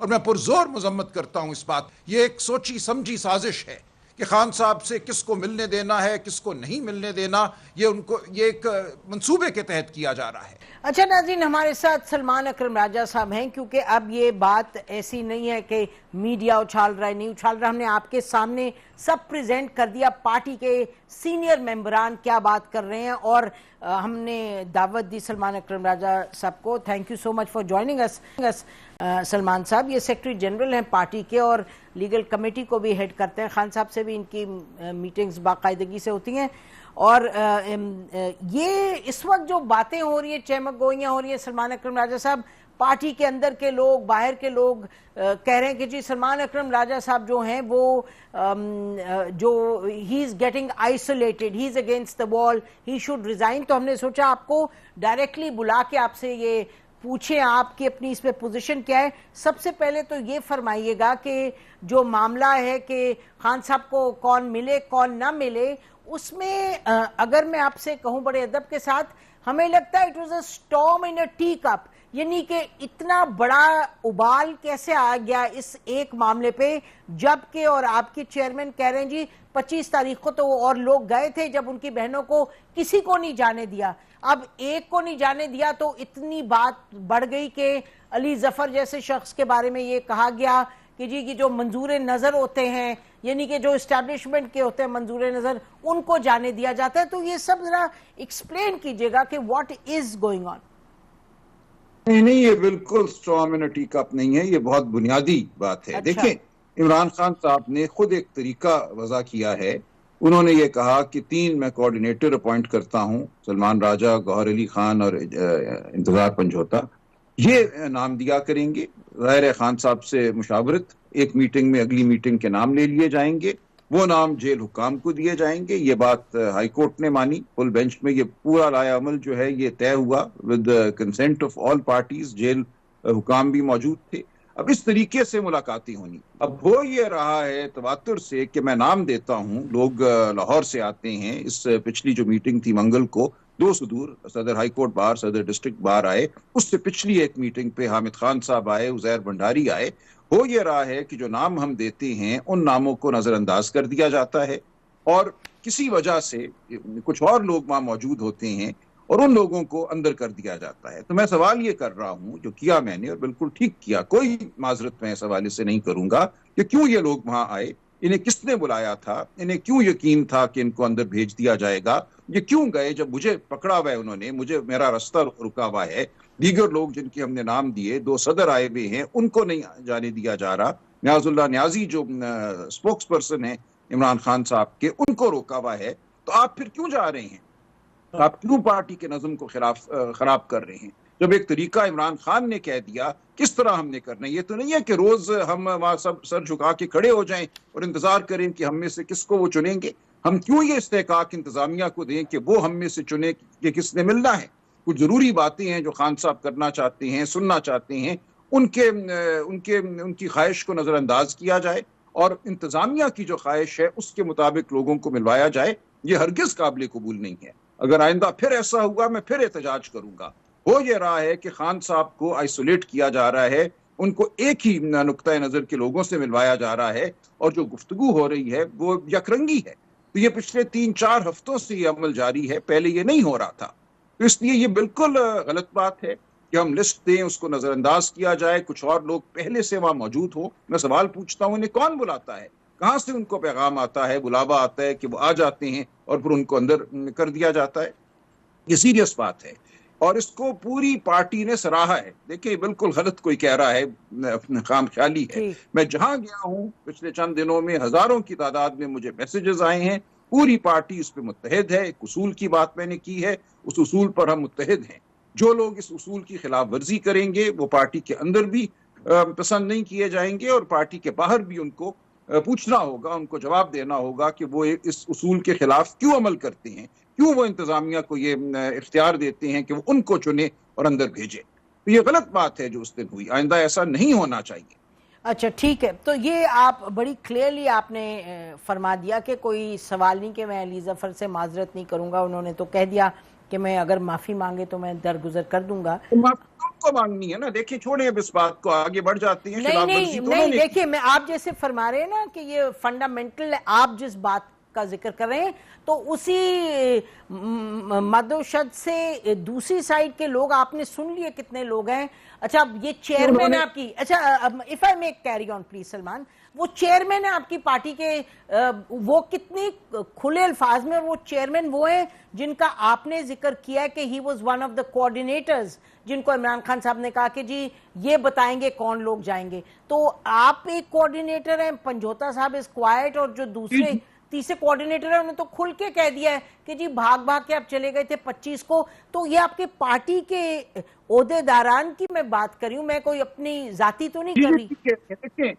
اور میں پرزور مذمت کرتا ہوں اس بات. یہ ایک سوچی سمجھی سازش ہے کہ خان صاحب سے کس کو ملنے دینا ہے کس کو نہیں ملنے دینا، یہ ایک منصوبے کے تحت کیا جا رہا ہے. اچھا ناظرین، ہمارے ساتھ سلمان اکرم راجہ صاحب ہیں، کیونکہ اب یہ بات ایسی نہیں ہے کہ میڈیا اچھال رہا ہے نہیں اچھال رہا، ہم نے آپ کے سامنے سب پریزنٹ کر دیا پارٹی کے سینئر ممبران کیا بات کر رہے ہیں، اور ہم نے دعوت دی سلمان اکرم راجہ صاحب کو. Thank you so much for joining us. Salman صاحب یہ سیکرٹری جنرل ہیں پارٹی کے اور لیگل کمیٹی کو بھی ہیڈ کرتے ہیں. خان صاحب سے بھی ان کی میٹنگز باقاعدگی سے ہوتی ہیں، اور یہ اس وقت جو باتیں ہو رہی ہیں، چہمک گوئیاں ہو رہی ہیں سلمان اکرم راجہ صاحب، پارٹی کے اندر کے لوگ باہر کے لوگ کہہ رہے ہیں کہ جی سلمان اکرم راجہ صاحب جو ہیں وہ جو he is getting isolated, he is against the wall, he should resign. تو ہم نے سوچا آپ کو ڈائریکٹلی بلا کے آپ سے یہ پوچھیں آپ کی اپنی اس پہ پوزیشن کیا ہے. سب سے پہلے تو یہ فرمائیے گا کہ جو معاملہ ہے کہ خان صاحب کو کون ملے کون نہ ملے، اس میں اگر میں آپ سے کہوں بڑے ادب کے ساتھ، ہمیں لگتا ہے it was a storm in A T cup, یعنی کہ اتنا بڑا ابال کیسے آ گیا اس ایک معاملے پہ، جبکہ اور آپ کے چیئرمین کہہ رہے ہیں جی 25 تاریخ کو تو اور لوگ گئے تھے جب ان کی بہنوں کو کسی کو نہیں جانے دیا. اب ایک کو نہیں جانے دیا تو اتنی بات بڑھ گئی کہ علی ظفر جیسے شخص کے بارے میں یہ کہا گیا کہ جی کی جو منظور نظر ہوتے ہیں، یعنی کہ جو اسٹیبلشمنٹ کے ہوتے ہیں منظور نظر، ان کو جانے دیا جاتا ہے. تو یہ سب ذرا ایکسپلین کیجئے گا کہ واٹ از گوئنگ آن. نہیں، یہ بالکل storm in A T cup نہیں ہے، یہ بہت بنیادی بات ہے. دیکھیں، عمران خان صاحب نے خود ایک طریقہ وضع کیا ہے. انہوں نے یہ کہا کہ 3 میں کوارڈینیٹر اپوائنٹ کرتا ہوں، سلمان راجہ، گوہر علی خان اور انتظار پنجھوتا. یہ نام دیا کریں گے، ظاہر خان صاحب سے مشاورت، ایک میٹنگ میں اگلی میٹنگ کے نام لے لیے جائیں گے، وہ نام جیل حکام کو دیے جائیں گے. یہ بات ہائی کورٹ نے مانی، فل بینچ میں یہ پورا لائے عمل جو ہے یہ طے ہوا with consent of all parties. جیل حکام بھی موجود تھے. اب اس طریقے سے ملاقاتیں ہونی. اب ہو یہ رہا ہے تواتر سے کہ میں نام دیتا ہوں، لوگ لاہور سے آتے ہیں. اس پچھلی جو میٹنگ تھی منگل کو، 2 صدور، صدر ہائی کورٹ بار، صدر ڈسٹرکٹ بار آئے. اس سے پچھلی ایک میٹنگ پہ حامد خان صاحب آئے، عزیر بھنڈاری آئے. ہو یہ رہا ہے کہ جو نام ہم دیتے ہیں ان ناموں کو نظر انداز کر دیا جاتا ہے، اور کسی وجہ سے کچھ اور لوگ وہاں موجود ہوتے ہیں اور ان لوگوں کو اندر کر دیا جاتا ہے. تو میں سوال یہ کر رہا ہوں، جو کیا میں نے اور بالکل ٹھیک کیا، کوئی معذرت میں اس حوالے سے نہیں کروں گا کہ کیوں یہ لوگ وہاں آئے، انہیں کس نے بلایا تھا، انہیں کیوں یقین تھا کہ ان کو اندر بھیج دیا جائے گا، یہ کیوں گئے جب مجھے پکڑا ہوا ہے انہوں نے، مجھے میرا راستہ رکا ہوا ہے. دیگر لوگ جن کے ہم نے نام دیے، 2 صدر آئے ہوئے ہیں، ان کو نہیں جانے دیا جا رہا. نیاز اللہ نیازی جو اسپوکس پرسن ہیں عمران خان صاحب کے، ان کو روکا ہوا ہے. تو آپ پھر کیوں جا رہے ہیں؟ آپ کیوں پارٹی کے نظم کو خراب کر رہے ہیں؟ جب ایک طریقہ عمران خان نے کہہ دیا، کس طرح ہم نے کرنا ہے. یہ تو نہیں ہے کہ روز ہم وہاں سب سر جھکا کے کھڑے ہو جائیں اور انتظار کریں کہ ہم میں سے کس کو وہ چنیں گے. ہم کیوں یہ استحقاق انتظامیہ کو دیں کہ وہ ہم میں سے چنے کہ کس نے ملنا ہے. کچھ ضروری باتیں ہیں جو خان صاحب کرنا چاہتے ہیں، سننا چاہتے ہیں، ان کی خواہش کو نظر انداز کیا جائے اور انتظامیہ کی جو خواہش ہے اس کے مطابق لوگوں کو ملوایا جائے. یہ ہرگز قابل قبول نہیں ہے. اگر آئندہ پھر ایسا ہوا میں پھر احتجاج کروں گا. ہو یہ رہا ہے کہ خان صاحب کو آئسولیٹ کیا جا رہا ہے، ان کو ایک ہی نقطۂ نظر کے لوگوں سے ملوایا جا رہا ہے، اور جو گفتگو ہو رہی ہے وہ یکرنگی ہے. تو یہ پچھلے 3-4 ہفتوں سے یہ عمل جاری ہے، پہلے یہ نہیں ہو رہا تھا. تو اس لیے یہ بالکل غلط بات ہے کہ ہم لسٹ دیں، اس کو نظر انداز کیا جائے، کچھ اور لوگ پہلے سے وہاں موجود ہوں. میں سوال پوچھتا ہوں، انہیں کون بلاتا ہے؟ کہاں سے ان کو پیغام آتا ہے، بلاوا آتا ہے کہ وہ آ جاتے ہیں اور پھر ان کو اندر کر دیا جاتا ہے؟ یہ سیریس بات ہے اور اس کو پوری پارٹی نے سراہا ہے. دیکھیں بالکل غلط کوئی کہہ رہا ہے، خام خیالی ہے. میں جہاں گیا ہوں پچھلے چند دنوں میں ہزاروں کی تعداد میں مجھے میسیجز آئے ہیں. پوری پارٹی اس پہ متحد ہے. ایک اصول کی بات میں نے کی ہے، اس اصول پر ہم متحد ہیں. جو لوگ اس اصول کی خلاف ورزی کریں گے وہ پارٹی کے اندر بھی پسند نہیں کیے جائیں گے، اور پارٹی کے باہر بھی ان کو پوچھنا ہوگا، ان کو جواب دینا ہوگا کہ وہ اس اصول کے خلاف کیوں عمل کرتے ہیں، کیوں وہ انتظامیہ کو یہ اختیار دیتے ہیں کہ وہ ان کو چنے اور اندر بھیجے. تو یہ غلط بات ہے جو اس دن ہوئی، آئندہ ایسا نہیں ہونا چاہیے. اچھا ٹھیک ہے، تو یہ آپ بڑی کلیئرلی آپ نے فرما دیا کہ کوئی سوال نہیں کہ میں علی ظفر سے معذرت نہیں کروں گا. انہوں نے تو کہہ دیا کہ میں اگر معافی مانگے تو میں درگزر کر دوں گا. کو مانگنی ہے نا. دیکھیں چھوڑیں اب اس بات کو, آگے بڑھ جاتی ہیں. نہیں دیکھیں, میں آپ جیسے فرما رہے ہیں نا کہ یہ فنڈامنٹل, آپ جس بات کا ذکر کر رہے ہیں تو اسی مدوشد سے دوسری سائیڈ کے لوگ آپ نے سن لیے کتنے لوگ ہیں. اچھا یہ چیئرمین آپ کی, اچھا if I may carry on please Salman, وہ چیئرمین ہے آپ کی پارٹی کے, وہ کتنی کھلے الفاظ میں وہ چیئرمین وہ ہیں جن کا آپ نے ذکر کیا ہے کہ he was one of the coordinators, جن کو عمران خان صاحب نے کہا کہ جی یہ بتائیں گے کون لوگ جائیں گے. تو آپ ایک کوارڈینیٹر ہیں, پنجوتا صاحب از کوائٹ, اور جو دوسرے تیسرے کوارڈینیٹر ہیں انہوں نے تو کھل کے کہہ دیا ہے کہ جی بھاگ کے آپ چلے گئے تھے 25 کو. تو یہ آپ کے پارٹی کے عہدے داران کی میں بات کر رہی ہوں, میں کوئی اپنی ذاتی تو نہیں کر رہی. دیکھیں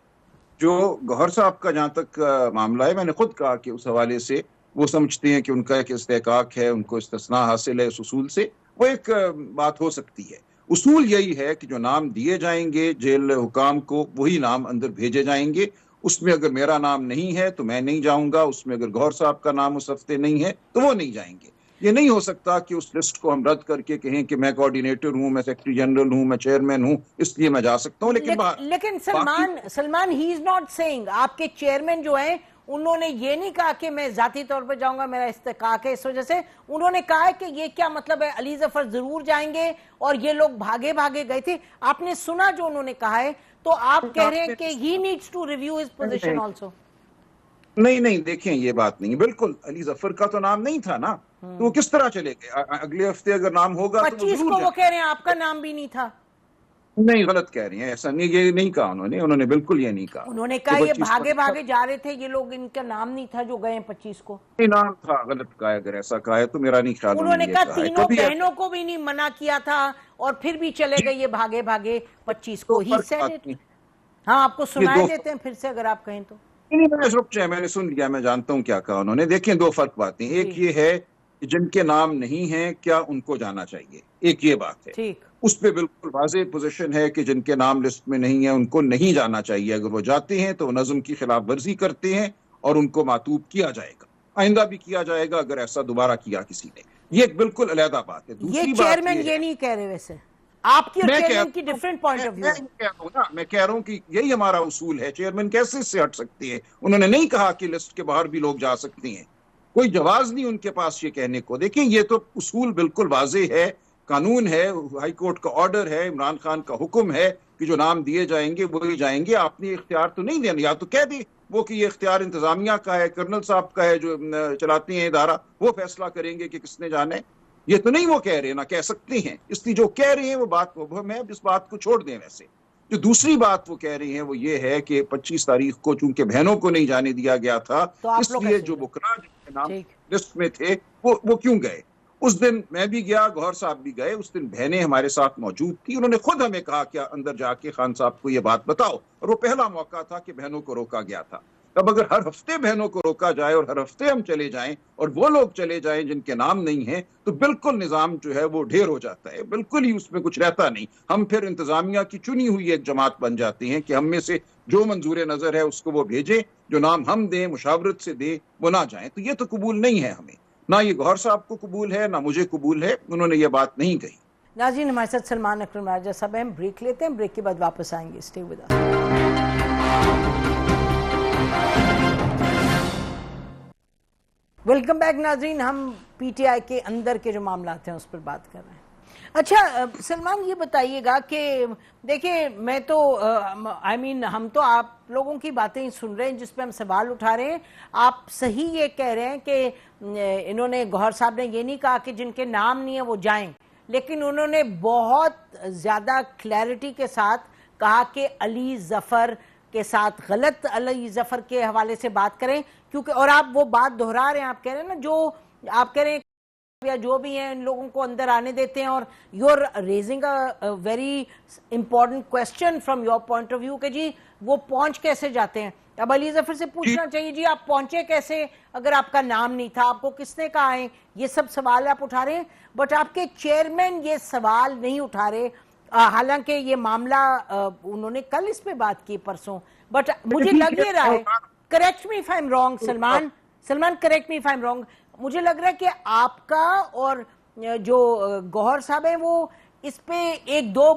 جو گوہر صاحب کا جہاں تک معاملہ ہے, میں نے خود کہا کہ اس حوالے سے وہ سمجھتے ہیں کہ ان کا ایک استحقاق ہے, ان کو استثناء حاصل ہے اس اصول سے, وہ ایک بات ہو سکتی ہے. اصول یہی ہے کہ جو نام دیے جائیں گے جیل حکام کو وہی نام اندر بھیجے جائیں گے. اس میں اگر میرا نام نہیں ہے تو میں نہیں جاؤں گا, اس میں اگر گوہر صاحب کا نام اس ہفتے نہیں ہے تو وہ نہیں جائیں گے. یہ نہیں ہو سکتا کہ اس لسٹ کو ہم رد کر کے کہیں کہ میں کوارڈینیٹر ہوں, میں سیکرٹری جنرل ہوں, میں چیئرمین ہوں, اس لیے میں جا سکتا ہوں. لیکن سلمان ہی از ناٹ سیئنگ, آپ کے چیئرمین جو ہیں انہوں نے یہ نہیں کہا کہ میں ذاتی طور پہ جاؤں گا, میرا استحقاق ہے, اس وجہ سے انہوں نے کہا ہے کہ یہ کیا مطلب ہے علی ظفر ضرور جائیں گے اور یہ لوگ بھاگے گئے تھے. آپ نے سنا جو انہوں نے کہا ہے, تو آپ کہہ رہے ہیں کہ he needs to review his position also. نہیں دیکھیں یہ بات نہیں, بالکل علی ظفر کا تو نام نہیں تھا نا, تو وہ کس طرح چلے گئے؟ اگلے ہفتے اگر نام ہوگا 25 کو وہ کہہ رہے ہیں آپ کا نام بھی نہیں تھا. نہیں غلط کہہ رہے ہیں, ایسا نہیں, یہ نہیں کہا انہوں نے بالکل یہ نہیں کہا. انہوں نے کہا یہ بھاگے جا رہے تھے یہ لوگ, ان کا نام نہیں تھا جو گئے 25 کو. نام تھا, غلط کہا, اگر ایسا کہا ہے تو میرا نہیں خیال. انہوں نے کہا تینوں بہنوں کو بھی نہیں منع کیا تھا اور پھر بھی چلے گئے یہ بھاگے 25 کو. He said. ہاں آپ کو سنائے دیتے ہیں پھر سے اگر آپ کہیں تو. میں نے سن لیا, میں جانتا ہوں کیا کہا انہوں نے. دیکھیں دو فرق باتیں, ایک یہ ہے کہ جن کے نام نہیں ہیں کیا ان کو جانا چاہیے, ایک یہ بات ہے. ٹھیک, اس پہ بالکل واضح پوزیشن ہے کہ جن کے نام لسٹ میں نہیں ہیں ان کو نہیں جانا چاہیے. اگر وہ جاتے ہیں تو نظم کی خلاف ورزی کرتے ہیں اور ان کو معطوب کیا جائے گا, آئندہ بھی کیا جائے گا اگر ایسا دوبارہ کیا کسی نے. یہ ایک بالکل علیحدہ بات ہے. یہ چیئرمین یہ نہیں کہہ رہے, ویسے آپ کی اور چیئرمین کی ڈیفرنٹ پوائنٹ آف ویو. میں کہہ رہا ہوں کہ یہی ہمارا اصول ہے. چیئرمین کیسے اس سے ہٹ سکتی ہے؟ انہوں نے نہیں کہا کہ لسٹ کے باہر بھی لوگ جا سکتے ہیں, کوئی جواز نہیں ان کے پاس یہ کہنے کو. دیکھیں یہ تو اصول بالکل واضح ہے, قانون ہے, ہائی کورٹ کا آرڈر ہے, عمران خان کا حکم ہے کہ جو نام دیے جائیں گے وہی جائیں گے. آپ نے اختیار تو نہیں دینا, یا تو کہہ دیں وہ کہ یہ اختیار انتظامیہ کا ہے, کرنل صاحب کا ہے جو چلاتے ہیں ادارہ, وہ فیصلہ کریں گے کہ کس نے جانا ہے. یہ تو نہیں وہ کہہ رہے, نہ کہہ سکتے ہیں, اس لیے جو کہہ رہے ہیں وہ بات میں اس بات کو چھوڑ دیں. ویسے جو دوسری بات وہ کہہ رہے ہیں وہ یہ ہے کہ 25 تاریخ کو چونکہ بہنوں کو نہیں جانے دیا گیا تھا, اس لیے جو بکرا کے نام لسٹ میں تھے وہ کیوں گئے. اس دن میں بھی گیا, گوہر صاحب بھی گئے, اس دن بہنیں ہمارے ساتھ موجود تھی. انہوں نے خود ہمیں کہا کہ اندر جا کے خان صاحب کو یہ بات بتاؤ, اور وہ پہلا موقع تھا کہ بہنوں کو روکا گیا تھا. اب اگر ہر ہفتے بہنوں کو روکا جائے اور ہر ہفتے ہم چلے جائیں اور وہ لوگ چلے جائیں جن کے نام نہیں ہیں, تو بالکل نظام جو ہے وہ ڈھیر ہو جاتا ہے, بالکل ہی اس میں کچھ رہتا نہیں. ہم پھر انتظامیہ کی چنی ہوئی ایک جماعت بن جاتے ہیں کہ ہم میں سے جو منظور نظر ہے اس کو وہ بھیجیں, جو نام ہم دیں مشاورت سے دیں وہ نہ جائیں. تو یہ تو قبول نہیں ہے ہمیں, نہ یہ گوہر صاحب کو قبول ہے, نہ مجھے قبول ہے. انہوں نے یہ بات نہیں کہی. ناظرین ہمارے ساتھ سلمان اکرم راجہ صاحب ہیں, بریک لیتے ہیں, بریک کے بعد واپس آئیں گے. Stay with us. Welcome back ناظرین, ہم پی ٹی آئی کے اندر کے جو معاملات ہیں اس پر بات کر رہے ہیں. اچھا سلمان یہ بتائیے گا کہ دیکھیں میں تو ہم تو آپ لوگوں کی باتیں سن رہے ہیں جس پہ ہم سوال اٹھا رہے ہیں. آپ صحیح یہ کہہ رہے ہیں کہ انہوں نے, گوہر صاحب نے یہ نہیں کہا کہ جن کے نام نہیں ہیں وہ جائیں, لیکن انہوں نے بہت زیادہ کلیئرٹی کے ساتھ کہا کہ علی ظفر کے ساتھ غلط علی ظفر کے حوالے سے بات کریں, کیونکہ اور آپ وہ بات دہرا رہے ہیں, آپ کہہ رہے ہیں نا جو آپ کہہ رہے ہیں یا جو بھی ہیں ان لوگوں کو اندر آنے دیتے ہیں, اور you are raising a very important question from your point of view کہ جی وہ پہنچ کیسے جاتے ہیں. اب علی ظفر سے پوچھنا چاہیے جی آپ پہنچے کیسے اگر آپ کا نام نہیں تھا, آپ کو کس نے کہا ہے, یہ سب سوال آپ اٹھا رہے ہیں. بٹ آپ کے چیئرمین یہ سوال نہیں اٹھا رہے, حالانکہ یہ معاملہ انہوں نے کل اس پہ بات کی, پرسوں. بٹ مجھے لگ یہ رہا ہے, correct me if I am wrong Salman correct me if I am wrong, مجھے لگ رہا ہے کہ آپ کا اور جو گوہر صاحب ہیں وہ اس پہ ایک دو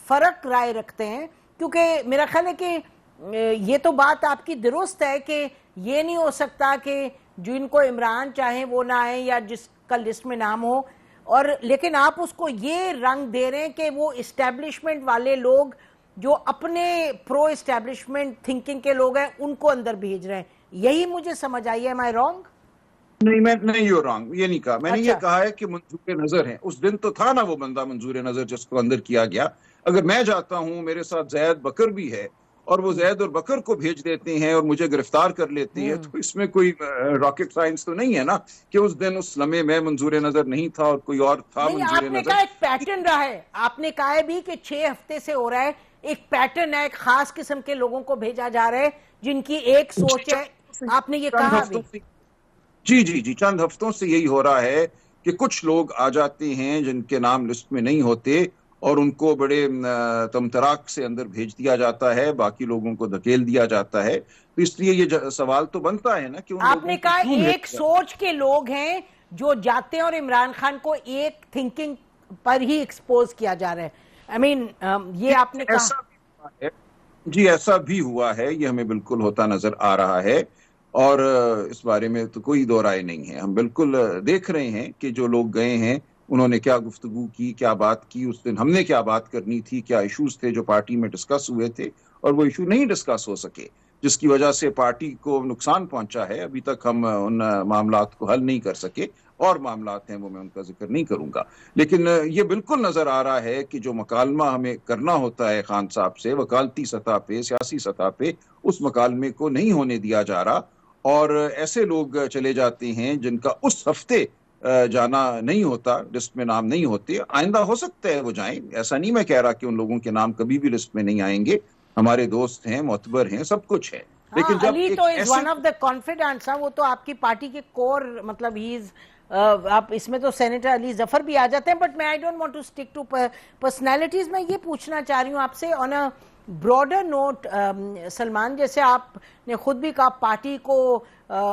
فرق رائے رکھتے ہیں، کیونکہ میرا خیال ہے کہ یہ تو بات آپ کی درست ہے کہ یہ نہیں ہو سکتا کہ جن کو عمران چاہیں وہ نہ آئیں یا جس کا لسٹ میں نام ہو، اور لیکن آپ اس کو یہ رنگ دے رہے ہیں کہ وہ اسٹیبلشمنٹ والے لوگ جو اپنے پرو اسٹیبلشمنٹ تھنکنگ کے لوگ ہیں ان کو اندر بھیج رہے ہیں. یہی مجھے سمجھ آئی ہے. am I wrong؟ نہیں یو رانگ، یہ نہیں کہا میں نے. یہ کہا ہے کہ منظور نظر ہیں. اس دن تو تھا نا وہ بندہ منظور نظر جس کو اندر کیا گیا. اگر میں جاتا ہوں، میرے ساتھ زید بکر بھی ہے، اور وہ زید اور بکر کو بھیج دیتے ہیں اور مجھے گرفتار کر لیتے ہیں، تو اس میں کوئی راکٹ سائنس تو نہیں ہے نا کہ اس دن اس لمحے میں منظور نظر نہیں تھا اور کوئی اور تھا منظور نظر. آپ نے کہا ایک پیٹرن رہا ہے، آپ نے کہا ہے بھی کہ 6 ہفتے سے ہو رہا ہے، ایک پیٹرن ہے، ایک خاص قسم کے لوگوں کو بھیجا جا رہا ہے جن کی ایک سوچ ہے. آپ نے یہ کہا بھی. جی چند ہفتوں سے یہی ہو رہا ہے کہ کچھ لوگ آ جاتے ہیں جن کے نام لسٹ میں نہیں ہوتے اور ان کو بڑے تمتراک سے اندر بھیج دیا جاتا ہے، باقی لوگوں کو دھکیل دیا جاتا ہے. تو اس لیے یہ سوال تو بنتا ہے نا کہ آپ نے کہا ایک سوچ کے لوگ ہیں جو جاتے ہیں اور عمران خان کو ایک تھنکنگ پر ہی ایکسپوز کیا جا رہا ہے. یہ آپ نے کہا. جی ایسا بھی ہوا ہے، یہ ہمیں بالکل ہوتا نظر آ رہا ہے، اور اس بارے میں تو کوئی دو رائے نہیں ہے. ہم بالکل دیکھ رہے ہیں کہ جو لوگ گئے ہیں انہوں نے کیا گفتگو کی، کیا بات کی. اس دن ہم نے کیا بات کرنی تھی، کیا ایشوز تھے جو پارٹی میں ڈسکس ہوئے تھے، اور وہ ایشو نہیں ڈسکس ہو سکے جس کی وجہ سے پارٹی کو نقصان پہنچا ہے. ابھی تک ہم ان معاملات کو حل نہیں کر سکے، اور معاملات ہیں وہ میں ان کا ذکر نہیں کروں گا. لیکن یہ بالکل نظر آ رہا ہے کہ جو مکالمہ ہمیں کرنا ہوتا ہے خان صاحب سے وکالتی سطح پہ، سیاسی سطح پہ، اس مکالمے کو نہیں ہونے دیا جا رہا، اور ایسے لوگ چلے جاتے ہیں جن کا اس ہفتے جانا نہیں ہوتا، لسٹ میں نام نہیں ہوتے. آئندہ ہو سکتا ہے وہ جائیں، ایسا نہیں میں کہہ رہا کہ ان لوگوں کے نام کبھی بھی لسٹ میں نہیں آئیں گے. ہمارے دوست ہیں، معتبر ہیں، سب کچھ ہے. لیکن جب علی تو از ون آف دا کانفیڈنٹس، وہ تو آپ کی پارٹی کے کور، مطلب ہی از، آپ اس میں تو سینیٹر علی ظفر بھی آ جاتے ہیں. بٹ میں I don't want to stick to personalities. میں یہ پوچھنا چاہ رہی ہوں آپ سے on a broader note. Salman, جیسے آپ نے خود بھی کہا پارٹی کو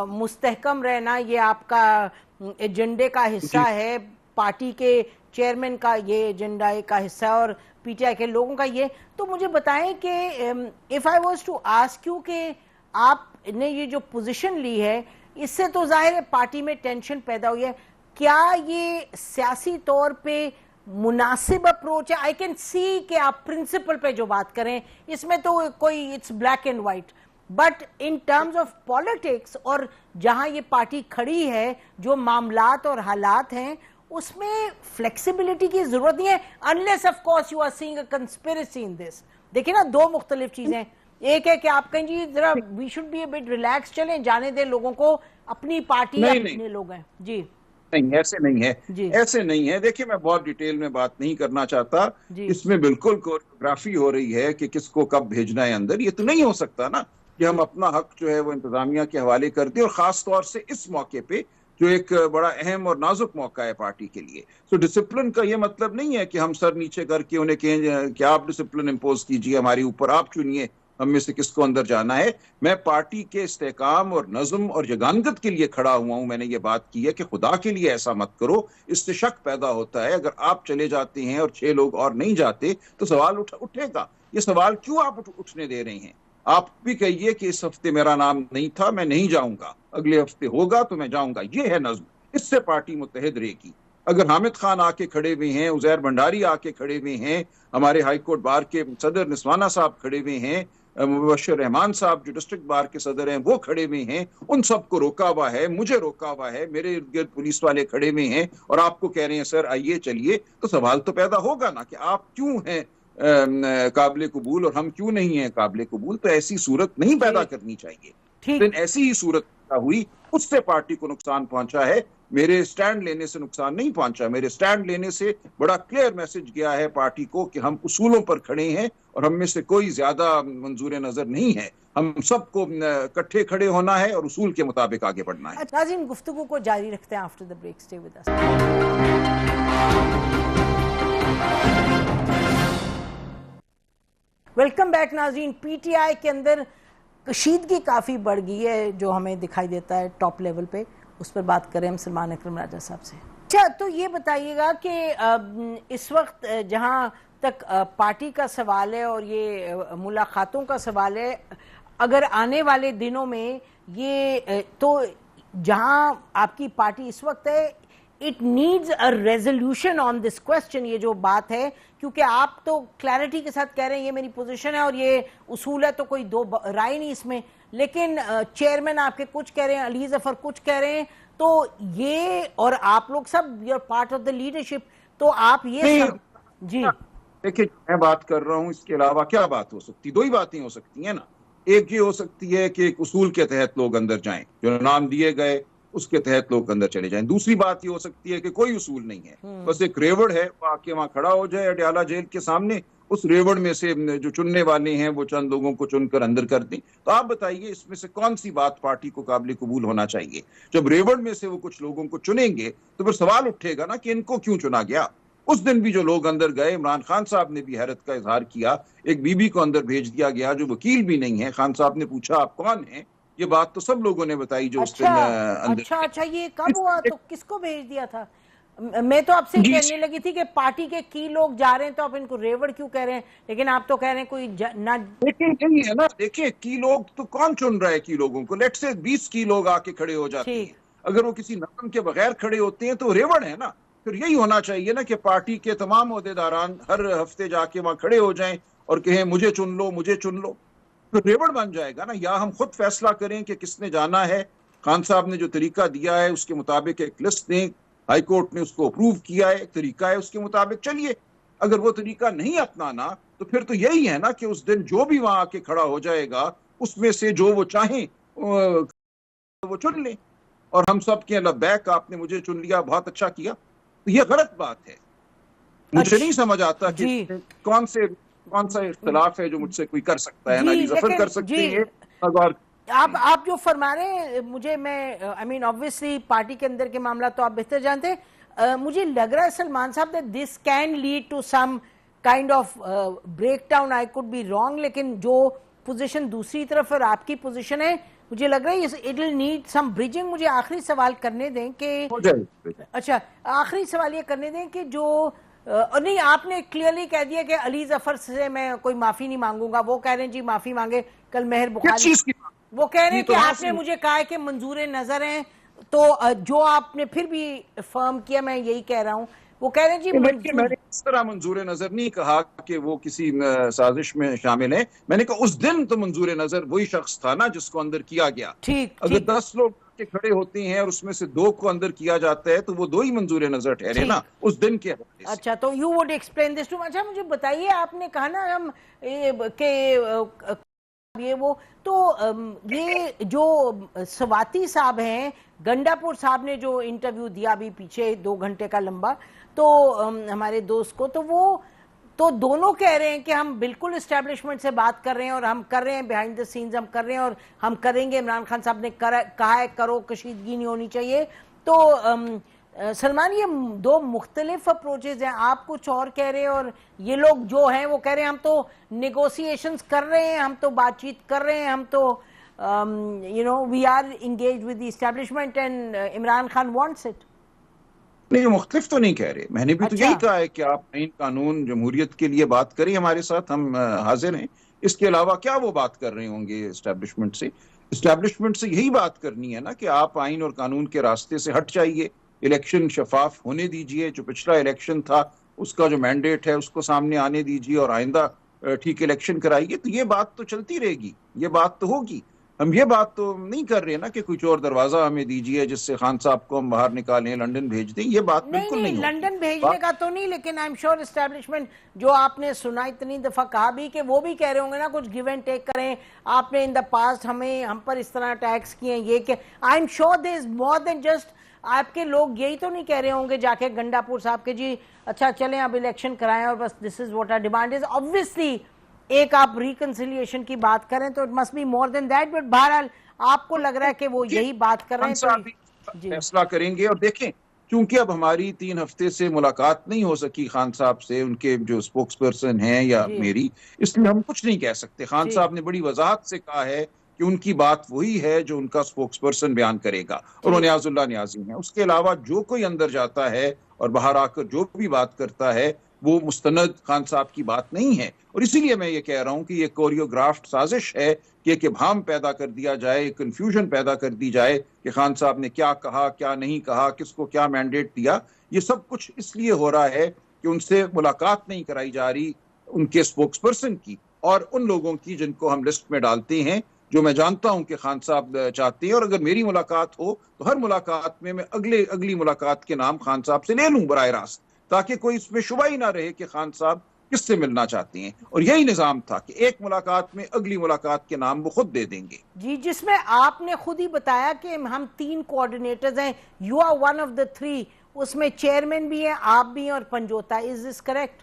مستحکم رہنا یہ آپ کا ایجنڈے کا حصہ ہے، پارٹی کے چیئرمین کا یہ ایجنڈا کا حصہ ہے، اور پی ٹی آئی کے لوگوں کا یہ. تو مجھے بتائیں کہ if I was to ask you کہ آپ نے یہ جو پوزیشن لی ہے اس سے تو ظاہر ہے پارٹی میں ٹینشن پیدا ہوئی ہے، کیا یہ سیاسی طور پہ مناسب اپروچ ہے؟ آئی کین سی کہ آپ پرنسپل پہ جو بات کریں اس میں تو کوئی it's black and white, but in terms of politics اور جہاں یہ پارٹی کھڑی ہے، جو معاملات اور حالات ہیں، اس میں فلیکسیبلٹی کی ضرورت نہیں ہے unless of course you are seeing a conspiracy in this. دیکھیں نا، دو مختلف چیزیں. ایک ہے کہ آپ کہیں جی ذرا we should be a bit relaxed، چلیں جانے دیں لوگوں کو، اپنی پارٹی اپنے لوگ ہیں. جی نہیں، ایسے نہیں ہے، ایسے نہیں ہے. دیکھیں میں بہت ڈیٹیل میں بات نہیں کرنا چاہتا. اس میں بالکل کوریوگرافی ہو رہی ہے کہ کس کو کب بھیجنا ہے اندر. یہ تو نہیں ہو سکتا نا کہ ہم اپنا حق جو ہے وہ انتظامیہ کے حوالے کر دیں، اور خاص طور سے اس موقع پہ جو ایک بڑا اہم اور نازک موقع ہے پارٹی کے لیے. سو ڈسپلن کا یہ مطلب نہیں ہے کہ ہم سر نیچے کر کے انہیں کہیں کہ آپ ڈسپلن امپوز کیجئے ہمارے اوپر، آپ چنیے ہم میں سے کس کو اندر جانا ہے. میں پارٹی کے استحکام اور نظم اور یگانگت کے لیے کھڑا ہوا ہوں. میں نے یہ بات کی ہے کہ خدا کے لیے ایسا مت کرو. اس سے شک پیدا ہوتا ہے. اگر آپ چلے جاتے ہیں اور 6 لوگ اور نہیں جاتے تو سوال اٹھے گا. یہ سوال کیوں آپ اٹھنے دے رہے ہیں؟ آپ بھی کہیے کہ اس ہفتے میرا نام نہیں تھا، میں نہیں جاؤں گا، اگلے ہفتے ہوگا تو میں جاؤں گا. یہ ہے نظم. اس سے پارٹی متحد رہے گی. اگر حامد خان آ کے کھڑے ہوئے ہیں، عزیر بھنڈاری آ کے کھڑے ہوئے ہیں، ہمارے ہائی کورٹ بار کے صدر نسوانہ صاحب کھڑے ہوئے ہیں، مبشر رحمان صاحب جو ڈسٹرکٹ بار کے صدر ہیں وہ کھڑے ہوئے ہیں، ان سب کو روکا ہوا ہے، مجھے روکا ہوا ہے، میرے ارد گرد پولیس والے کھڑے ہوئے ہیں، اور آپ کو کہہ رہے ہیں سر آئیے چلیے. تو سوال تو پیدا ہوگا نا کہ آپ کیوں ہیں قابل قبول اور ہم کیوں نہیں ہیں قابل قبول. تو ایسی صورت نہیں پیدا کرنی چاہیے. لیکن ایسی ہی صورت ہوئی، اس سے پارٹی کو نقصان پہنچا ہے. میرے سٹینڈ لینے سے نقصان نہیں پہنچا. میرے سٹینڈ لینے سے بڑا کلیئر میسج گیا ہے پارٹی کو کہ ہم اصولوں پر کھڑے ہیں، اور ہم میں سے کوئی زیادہ منظور نظر نہیں ہے. ہم سب کو اکٹھے کھڑے ہونا ہے اور اصول کے مطابق آگے بڑھنا ہے. ناظرین، گفتگو کو جاری رکھتے ہیں after the break. Stay with us. Welcome back ناظرین. پی ٹی آئی کے اندر کشیدگی کافی بڑھ گئی ہے جو ہمیں دکھائی دیتا ہے ٹاپ لیول پہ. اس پر بات کریں ہم سلمان اکرم راجہ صاحب سے. اچھا تو یہ بتائیے گا کہ اس وقت جہاں تک پارٹی کا سوال ہے اور یہ ملاقاتوں کا سوال ہے، اگر آنے والے دنوں میں یہ تو جہاں آپ کی پارٹی اس وقت ہے it needs a resolution on this question, یہ جو بات ہے، کیونکہ آپ تو کلیئرٹی کے ساتھ کہہ رہے ہیں یہ میری پوزیشن ہے اور یہ اصول ہے، تو کوئی دو رائے نہیں اس میں، لیکن چیئرمین آپ کے کچھ کہہ رہے ہیں، علی ظفر کچھ کہہ رہے ہیں، تو یہ اور آپ لوگ سب your part of the leadership, تو آپ یہ جی دیکھیں میں بات کر رہا ہوں، اس کے علاوہ کیا بات ہو سکتی؟ دو ہی باتیں ہو سکتی ہیں نا. ایک یہ ہو سکتی ہے کہ ایک اصول کے تحت لوگ اندر جائیں، جو نام دیے گئے اس کے تحت لوگ اندر چلے جائیں. دوسری بات یہ ہو سکتی ہے کہ کوئی اصول نہیں ہے، بس ایک ریوڑ ہے، وہ آ کے وہاں کھڑا ہو جائے اڈیالہ جیل کے سامنے، اس ریوڑ میں سے جو چننے والے ہیں وہ چند لوگوں کو چن کر اندر کر دیں. تو آپ بتائیے اس میں سے کون سی بات پارٹی کو قابل قبول ہونا چاہیے؟ جب ریوڑ میں سے وہ کچھ لوگوں کو چنیں گے تو پھر سوال اٹھے گا نا کہ ان کو کیوں چنا گیا. اس دن بھی جو لوگ اندر گئے، عمران خان صاحب نے بھی حیرت کا اظہار کیا، ایک بی بی کو اندر بھیج دیا گیا جو وکیل بھی نہیں ہے. خان صاحب نے پوچھا آپ کون ہیں؟ یہ بات تو سب لوگوں نے بتائی جو اس دن اندر. اچھا یہ کب ہوا؟ تو کس کو بھیج دیا تھا؟ میں تو آپ سے کہنے لگی تھی کہ پارٹی کے کی لوگ جا رہے ہیں تو آپ ان کو ریوڑ کیوں کہہ رہے ہیں، لیکن آپ تو کہہ رہے ہیں کوئی نہ. لیکن یہی ہے نا، دیکھیں کی لوگ تو کون چن رہا ہے کی لوگوں کو؟ لیٹ سے 20 کی لوگ آ کے کھڑے ہو جاتے ہیں، اگر وہ کسی نظم کے بغیر کھڑے ہوتے ہیں تو ریوڑ ہے نا. پھر یہی ہونا چاہیے نا کہ پارٹی کے تمام عہدیداران ہر ہفتے جا کے وہاں کھڑے ہو جائیں اور کہیں مجھے چن لو مجھے چن لو، پھر ریوڑ بن جائے گا نا. یا ہم خود فیصلہ کریں کہ کس نے جانا ہے. خان صاحب نے جو طریقہ دیا ہے اس کے مطابق ایک لسٹ دیں، ہائی کورٹ نے اس کو اپروو کیا ہے، ایک طریقہ ہے اس کے مطابق چلیے. اگر وہ طریقہ نہیں اپنانا تو پھر تو یہی ہے نا کہ اس دن جو بھی وہاں آ کے کھڑا ہو جائے گا اس میں سے جو وہ چاہیں وہ چن لیں، اور ہم سب کے لبیک آپ نے مجھے چن لیا، بہت اچھا کیا. تو یہ غلط بات ہے. مجھے نہیں سمجھ آتا کہ کون سا اختلاف ہے جو مجھ سے کوئی کر سکتا ہے. علی ظفر کر سکتے ہیں. آپ جو فرما رہے ہیں مجھے میں obviously پارٹی کے اندر کے معاملات تو آپ بہتر جانتے ہیں. مجھے لگ رہا ہے سلمان صاحب that this can lead to some kind of breakdown. I could be wrong, لیکن جو پوزیشن دوسری طرف اور آپ کی پوزیشن ہے مجھے لگ رہا ہے it will need some bridging. مجھے آخری سوال کرنے دیں کہ اچھا آخری سوال یہ کرنے دیں کہ جو نہیں آپ نے کلیئرلی کہہ دیا کہ علی ظفر سے میں کوئی معافی نہیں مانگوں گا، وہ کہہ رہے ہیں جی معافی مانگے. کل مہر بخاری وہ کہہ رہے ہیں کہ آپ نے مجھے کہا ہے کہ منظور نظر ہیں، تو جو آپ نے پھر بھی فرم کیا میں یہی کہہ رہا ہوں. وہ کہہ رہے ہیں جی میں نے اس طرح منظور نظر نہیں کہا کہ وہ کسی سازش میں شامل ہے. میں نے کہا اس دن تو منظور نظر وہی شخص تھا نا جس کو اندر کیا گیا. اگر 10 لوگ کے کھڑے ہوتے ہیں اور اس میں سے 2 کو اندر کیا جاتا ہے تو وہ 2 ہی منظور نظر ٹھہرے نا اس دن کے حوالے سے. اچھا تو you would explain this to. اچھا مجھے بتائیے، آپ نے کہا نا ہم کہ یہ وہ تو یہ جو سواتی صاحب ہیں، گنڈا پور صاحب نے جو انٹرویو دیا بھی پیچھے 2 گھنٹے کا لمبا، تو ہمارے دوست کو، تو وہ تو دونوں کہہ رہے ہیں کہ ہم بالکل اسٹیبلشمنٹ سے بات کر رہے ہیں اور ہم کر رہے ہیں بیہائنڈ دا سینز، ہم کر رہے ہیں اور ہم کریں گے. عمران خان صاحب نے کہا ہے کرو، کشیدگی نہیں ہونی چاہیے. تو سلمان یہ 2 مختلف اپروچز ہیں. آپ کچھ اور کہہ رہے ہیں اور یہ لوگ جو ہیں وہ کہہ رہے ہیں ہم تو نیگوسیشنز کر رہے ہیں، ہم تو بات چیت کر رہے ہیں، ہم تو we are engaged with the establishment and Imran Khan wants it. نہیں مختلف تو نہیں کہہ رہے. میں نے بھی تو یہی کہا ہے کہ آپ آئین قانون جمہوریت کے لیے بات کریں ہمارے ساتھ، ہم حاضر ہیں. اس کے علاوہ کیا وہ بات کر رہے ہوں گے اسٹیبلشمنٹ سے؟ اسٹیبلشمنٹ سے یہی بات کرنی ہے نا کہ آپ آئین اور قانون کے راستے سے ہٹ جائیے، الیکشن شفاف ہونے دیجئے، جو پچھلا الیکشن تھا اس کا جو مینڈیٹ ہے اس کو سامنے آنے دیجئے اور آئندہ ٹھیک الیکشن کرائیے. تو یہ بات تو چلتی رہے گی، یہ بات تو ہوگی. ہم یہ بات تو نہیں کر رہے نا کہ کچھ اور دروازہ ہمیں دیجئے جس سے خان صاحب کو ہم باہر نکالیں، لنڈن بھیج دیں. یہ بات بالکل نہیں لنڈن بھیجنے کا تو نہیں، لیکن آئی ایم شیور اسٹیبلشمنٹ جو آپ نے سنا اتنی دفعہ کہا بھی کہ وہ بھی کہہ رہے ہوں گے نا کچھ گیو اینڈ ٹیک کریں. آپ نے ان دا پاسٹ ہم پر اس طرح اٹیکس کیے ہیں، یہ کہ I am sure there is more than just آپ کے لوگ یہی تو نہیں کہہ رہے ہوں گے جا کے گنڈا پور صاحب کے جی اچھا چلیں اب الیکشن کرائیں اور بس this is what our demand is. obviously ایک آپ ریکنسیلیشن کی بات کریں تو it must be more than that, but بہرحال آپ کو لگ رہا ہے کہ وہ یہی بات کر رہے ہیں. فیصلہ کریں گے. اور دیکھیں چونکہ اب ہماری 3 ہفتے سے ملاقات نہیں ہو سکی خان صاحب سے، ان کے جو اسپوکس پرسن ہیں یا میری، اس لیے ہم کچھ نہیں کہہ سکتے. خان صاحب نے بڑی وضاحت سے کہا ہے کہ ان کی بات وہی ہے جو ان کا سپوکس پرسن بیان کرے گا، اور وہ نیاز اللہ نیازی ہیں۔ اس کے علاوہ جو کوئی اندر جاتا ہے اور باہر آ کر جو بھی بات کرتا ہے وہ مستند خان صاحب کی بات نہیں ہے، اور اسی لیے میں یہ کہہ رہا ہوں کہ یہ کوریوگرافٹ سازش ہے کہ ایک ابہام پیدا کر دیا جائے، کنفیوژن پیدا کر دی جائے کہ خان صاحب نے کیا کہا، کیا نہیں کہا، کس کو کیا مینڈیٹ دیا۔ یہ سب کچھ اس لیے ہو رہا ہے کہ ان سے ملاقات نہیں کرائی جا رہی ان کے سپوکس پرسن کی اور ان لوگوں کی جن کو ہم لسٹ میں ڈالتے ہیں، جو میں جانتا ہوں کہ خان صاحب چاہتے ہیں، اور اگر میری ملاقات ہو تو ہر ملاقات میں اگلی ملاقات کے نام خان صاحب سے لے لوں براہ راست، تاکہ کوئی اس میں شبہ ہی نہ رہے کہ خان صاحب کس سے ملنا چاہتے ہیں، اور یہی نظام تھا کہ ایک ملاقات میں اگلی ملاقات کے نام وہ خود دے دیں گے۔ جی، جس میں آپ نے خود ہی بتایا کہ ہم 3 کوآرڈینیٹرز ہیں، you are one of the 3، اس میں چیئرمین بھی ہیں، آپ بھی ہیں اور پنجوتا، از دس کریکٹ؟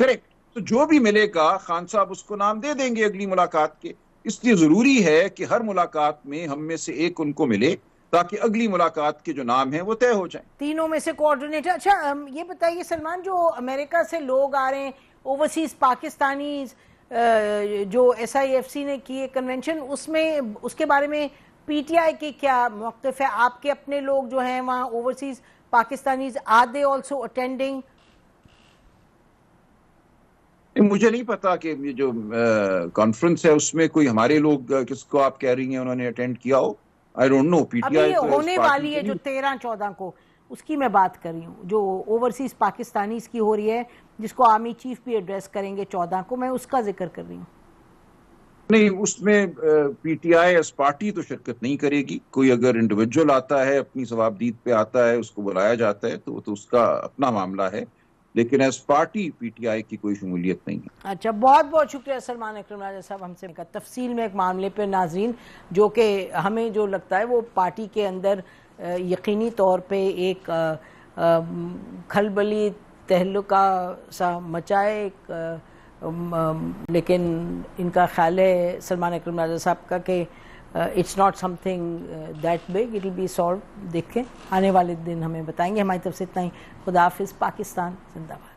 کریکٹ۔ تو جو بھی ملے گا خان صاحب اس کو نام دے دیں گے اگلی ملاقات کے، اس لیے ضروری ہے کہ ہر ملاقات میں ہم میں سے ایک ان کو ملے تاکہ اگلی ملاقات کے جو نام ہیں وہ طے ہو جائیں۔ تینوں میں سے کوآرڈینیٹر۔ اچھا یہ بتائیے سلمان، جو امریکہ سے لوگ آ رہے ہیں، اوورسیز پاکستانیز، جو ایس آئی ایف سی نے کی کنونشن، اس کے بارے میں پی ٹی آئی کی کیا موقف ہے؟ آپ کے اپنے لوگ جو ہیں وہاں overseas Pakistanis, are they also attending? مجھے نہیں پتا کہ یہ جو کانفرنس ہے اس میں کوئی ہمارے لوگ کس کو آپ کہہ رہی ہیں انہوں نے اٹینڈ کیا ہو، I don't know. P T I ہونے والی ہے جو 13-14 کو، اس کی میں بات کر رہی ہوں، جو اوورسیز پاکستانیز کی ہو رہی ہے، جس کو آرمی چیف بھی ایڈریس کریں گے 14 کو، میں اس کا ذکر کر رہی ہوں۔ نہیں، اس میں P T I S party تو شرکت نہیں کرے گی۔ کوئی اگر انڈیویجول آتا ہے، اپنی ثوابدید پہ آتا ہے، اس کو بلایا جاتا ہے تو وہ تو اس کا اپنا معاملہ ہے، لیکن S party P T I کی کوئی شمولیت نہیں ہے۔ اچھا، بہت بہت شکریہ سلمان اکرم راجہ صاحب، ہم سے تفصیل میں ایک معاملے پہ ناظرین، جو کہ ہمیں جو لگتا ہے وہ پارٹی کے اندر یقینی طور پہ ایک کھلبلی تہلکہ سا مچائے، لیکن ان کا خیال ہے سلمان اکرم راجہ صاحب کا کہ it's not something that big, it will be solve. دیکھیں آنے والے دن ہمیں بتائیں گے۔ ہماری طرف سے اتنا ہی، خدا حافظ، پاکستان زندہ باد۔